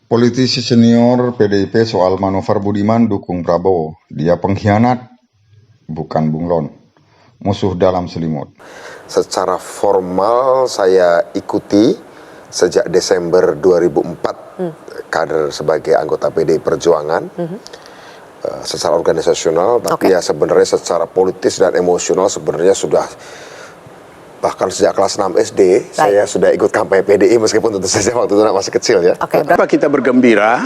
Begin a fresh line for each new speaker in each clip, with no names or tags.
Politisi senior PDIP soal manuver Budiman dukung Prabowo. Dia pengkhianat, bukan bunglon. Musuh dalam selimut.
Secara formal saya ikuti sejak Desember 2004 kader sebagai anggota PDI Perjuangan secara organisasional, tapi ya sebenarnya secara politis dan emosional sebenarnya sudah bahkan sejak kelas 6 SD saya sudah ikut kampanye PDI meskipun tentu saja waktu itu masih kecil ya.
Kenapa kita bergembira,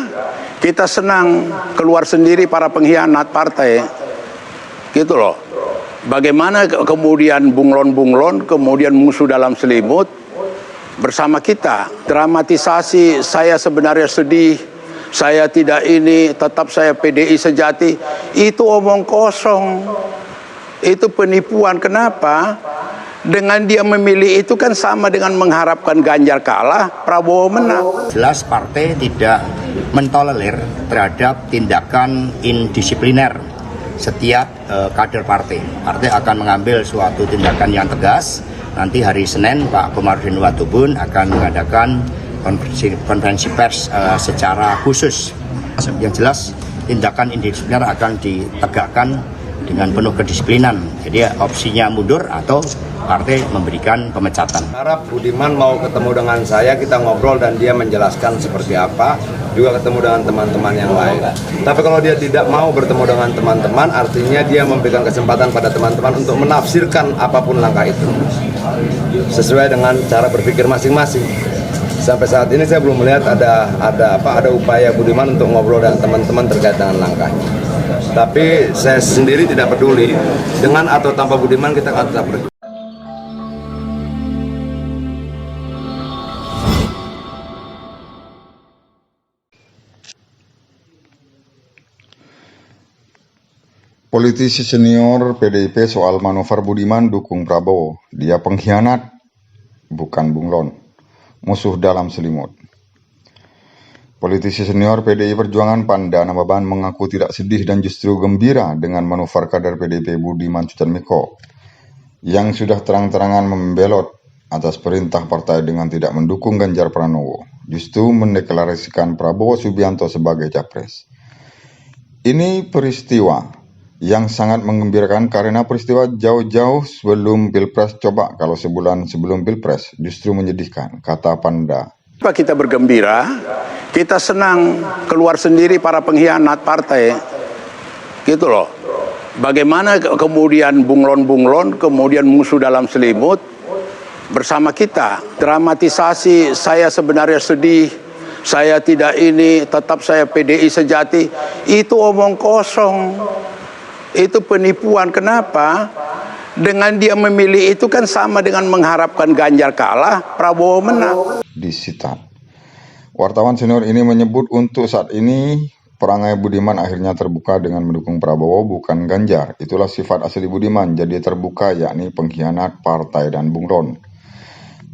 kita senang keluar sendiri para pengkhianat partai, gitu loh. Bagaimana kemudian bunglon-bunglon, kemudian musuh dalam selimut bersama kita. Dramatisasi saya sebenarnya sedih, saya tidak ini, tetap saya PDI sejati, itu omong kosong, itu penipuan. Kenapa? Dengan dia memilih itu kan sama dengan mengharapkan Ganjar kalah, Prabowo menang.
Jelas partai tidak mentolerir terhadap tindakan indisipliner setiap kader partai. Partai akan mengambil suatu tindakan yang tegas. Nanti hari Senin Pak Komarudin Watubun akan mengadakan konferensi pers secara khusus. Yang jelas tindakan indisipliner akan ditegakkan dengan penuh kedisiplinan. Jadi opsinya mundur atau partai memberikan pemecatan.
Harap Budiman mau ketemu dengan saya, kita ngobrol dan dia menjelaskan seperti apa, juga ketemu dengan teman-teman yang lain. Tapi kalau dia tidak mau bertemu dengan teman-teman, artinya dia memberikan kesempatan pada teman-teman untuk menafsirkan apapun langkah itu sesuai dengan cara berpikir masing-masing. Sampai saat ini saya belum melihat ada upaya Budiman untuk ngobrol dengan teman-teman terkait dengan langkahnya. Tapi saya sendiri tidak peduli dengan atau tanpa Budiman, kita akan tetap berjuang.
Politisi senior PDIP soal manuver Budiman dukung Prabowo. Dia pengkhianat, bukan bunglon. Musuh dalam selimut. Politisi senior PDI Perjuangan Panda Nababan mengaku tidak sedih dan justru gembira dengan manuver kader PDIP Budiman Sujatmiko yang sudah terang-terangan membelot atas perintah partai dengan tidak mendukung Ganjar Pranowo, justru mendeklarasikan Prabowo Subianto sebagai capres. Ini peristiwa yang sangat menggembirakan karena peristiwa jauh-jauh sebelum Pilpres. Coba kalau sebulan sebelum Pilpres, justru menyedihkan, kata Panda.
Kenapa kita bergembira, kita senang keluar sendiri para pengkhianat partai, gitu loh. Bagaimana kemudian bunglon-bunglon, kemudian musuh dalam selimut bersama kita. Dramatisasi saya sebenarnya sedih, saya tidak ini, tetap saya PDI sejati, itu omong kosong. Itu penipuan. Kenapa? Dengan dia memilih itu kan sama dengan mengharapkan Ganjar kalah, Prabowo menang.
Disitat. Wartawan senior ini menyebut untuk saat ini perangai Budiman akhirnya terbuka dengan mendukung Prabowo bukan Ganjar. Itulah sifat asli Budiman, jadi terbuka, yakni pengkhianat partai dan bunglon.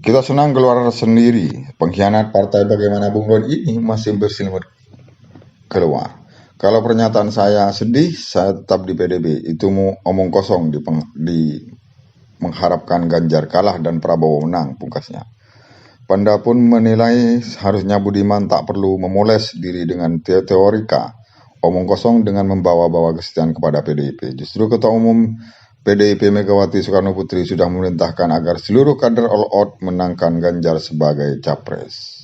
Kita senang keluar sendiri. Pengkhianat partai bagaimana bunglon ini masih berselimut keluar. Kalau pernyataan saya sedih, saya tetap di PDB. Itu omong kosong di mengharapkan Ganjar kalah dan Prabowo menang, pungkasnya. Panda pun menilai harusnya Budiman tak perlu memoles diri dengan teorika omong kosong dengan membawa-bawa kesetiaan kepada PDIP. Justru Ketua Umum PDIP Megawati Soekarno Putri sudah memerintahkan agar seluruh kader all out menangkan Ganjar sebagai capres.